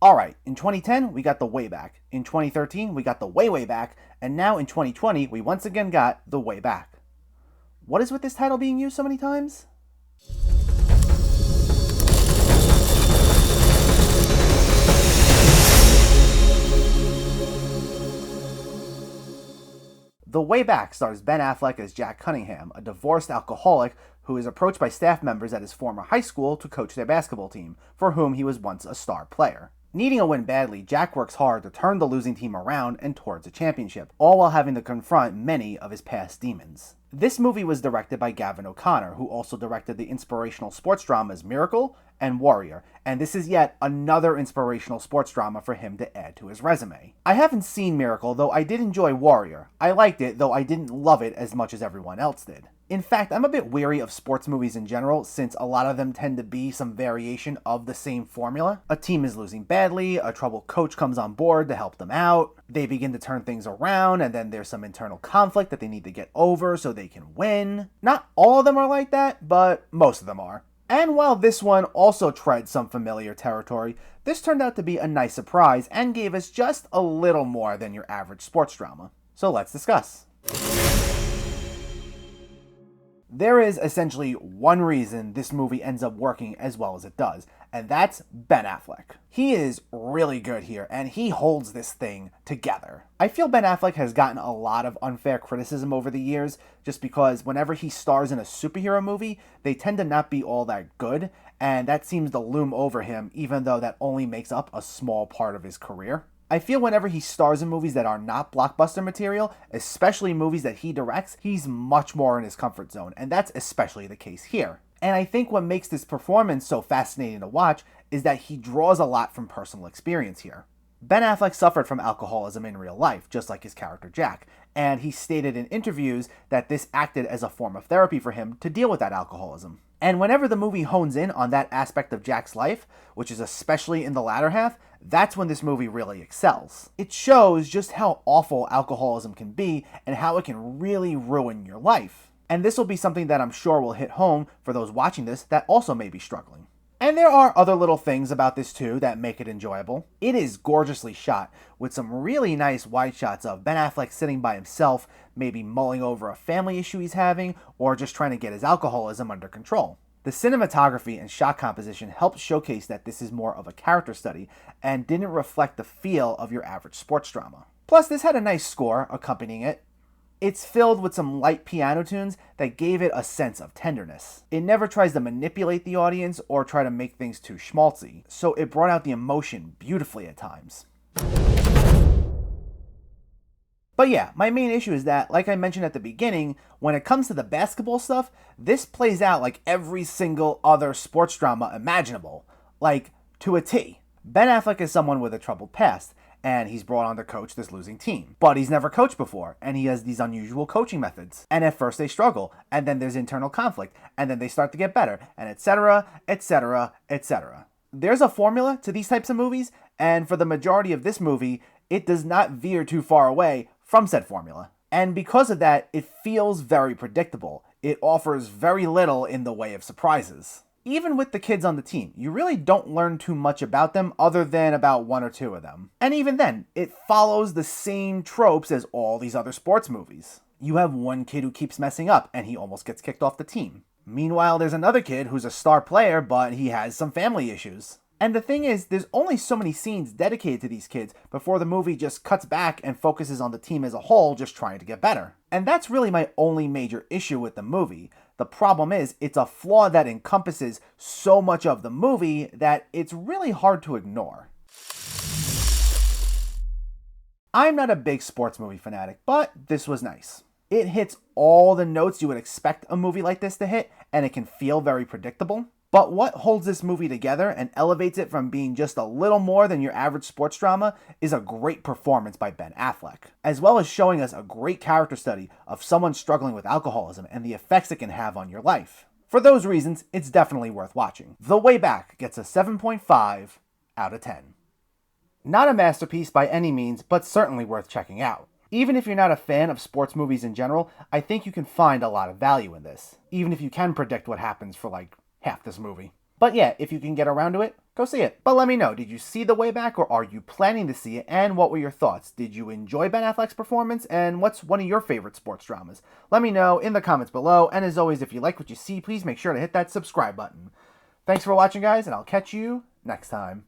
Alright, in 2010, we got the way back. In 2013, we got the way, way back. And now in 2020, we once again got the way back. What is with this title being used so many times? The Way Back stars Ben Affleck as Jack Cunningham, a divorced alcoholic who is approached by staff members at his former high school to coach their basketball team, for whom he was once a star player. Needing a win badly, Jack works hard to turn the losing team around and towards a championship, all while having to confront many of his past demons. This movie was directed by Gavin O'Connor, who also directed the inspirational sports dramas Miracle and Warrior, and this is yet another inspirational sports drama for him to add to his resume. I haven't seen Miracle, though I did enjoy Warrior. I liked it, though I didn't love it as much as everyone else did. In fact, I'm a bit weary of sports movies in general, since a lot of them tend to be some variation of the same formula. A team is losing badly, a troubled coach comes on board to help them out, they begin to turn things around, and then there's some internal conflict that they need to get over so they can win. Not all of them are like that, but most of them are. And while this one also treads some familiar territory, this turned out to be a nice surprise and gave us just a little more than your average sports drama. So let's discuss. There is essentially one reason this movie ends up working as well as it does, and that's Ben Affleck. He is really good here, and he holds this thing together. I feel Ben Affleck has gotten a lot of unfair criticism over the years, just because whenever he stars in a superhero movie, they tend to not be all that good, and that seems to loom over him, even though that only makes up a small part of his career. I feel whenever he stars in movies that are not blockbuster material, especially movies that he directs, he's much more in his comfort zone, and that's especially the case here. And I think what makes this performance so fascinating to watch is that he draws a lot from personal experience here. Ben Affleck suffered from alcoholism in real life, just like his character Jack, and he stated in interviews that this acted as a form of therapy for him to deal with that alcoholism. And whenever the movie hones in on that aspect of Jack's life, which is especially in the latter half, that's when this movie really excels. It shows just how awful alcoholism can be and how it can really ruin your life. And this will be something that I'm sure will hit home for those watching this that also may be struggling. And there are other little things about this too that make it enjoyable. It is gorgeously shot, with some really nice wide shots of Ben Affleck sitting by himself, maybe mulling over a family issue he's having, or just trying to get his alcoholism under control. The cinematography and shot composition helps showcase that this is more of a character study, and didn't reflect the feel of your average sports drama. Plus, this had a nice score accompanying it. It's filled with some light piano tunes that gave it a sense of tenderness. It never tries to manipulate the audience or try to make things too schmaltzy, so it brought out the emotion beautifully at times. But yeah, my main issue is that, like I mentioned at the beginning, when it comes to the basketball stuff, this plays out like every single other sports drama imaginable. Like, to a T. Ben Affleck is someone with a troubled past, and he's brought on to coach this losing team. But he's never coached before, and he has these unusual coaching methods. And at first they struggle, and then there's internal conflict, and then they start to get better, and etc., etc., etc. There's a formula to these types of movies, and for the majority of this movie, it does not veer too far away from said formula. And because of that, it feels very predictable. It offers very little in the way of surprises. Even with the kids on the team, you really don't learn too much about them other than about one or two of them. And even then, it follows the same tropes as all these other sports movies. You have one kid who keeps messing up and he almost gets kicked off the team. Meanwhile, there's another kid who's a star player, but he has some family issues. And the thing is, there's only so many scenes dedicated to these kids before the movie just cuts back and focuses on the team as a whole just trying to get better. And that's really my only major issue with the movie. The problem is, it's a flaw that encompasses so much of the movie that it's really hard to ignore. I'm not a big sports movie fanatic, but this was nice. It hits all the notes you would expect a movie like this to hit, and it can feel very predictable. But what holds this movie together and elevates it from being just a little more than your average sports drama is a great performance by Ben Affleck, as well as showing us a great character study of someone struggling with alcoholism and the effects it can have on your life. For those reasons, it's definitely worth watching. The Way Back gets a 7.5 out of 10. Not a masterpiece by any means, but certainly worth checking out. Even if you're not a fan of sports movies in general, I think you can find a lot of value in this, even if you can predict what happens for half this movie. But yeah, if you can get around to it, go see it. But let me know, did you see The Way Back, or are you planning to see it, and what were your thoughts? Did you enjoy Ben Affleck's performance, and what's one of your favorite sports dramas? Let me know in the comments below, and as always, if you like what you see, please make sure to hit that subscribe button. Thanks for watching, guys, and I'll catch you next time.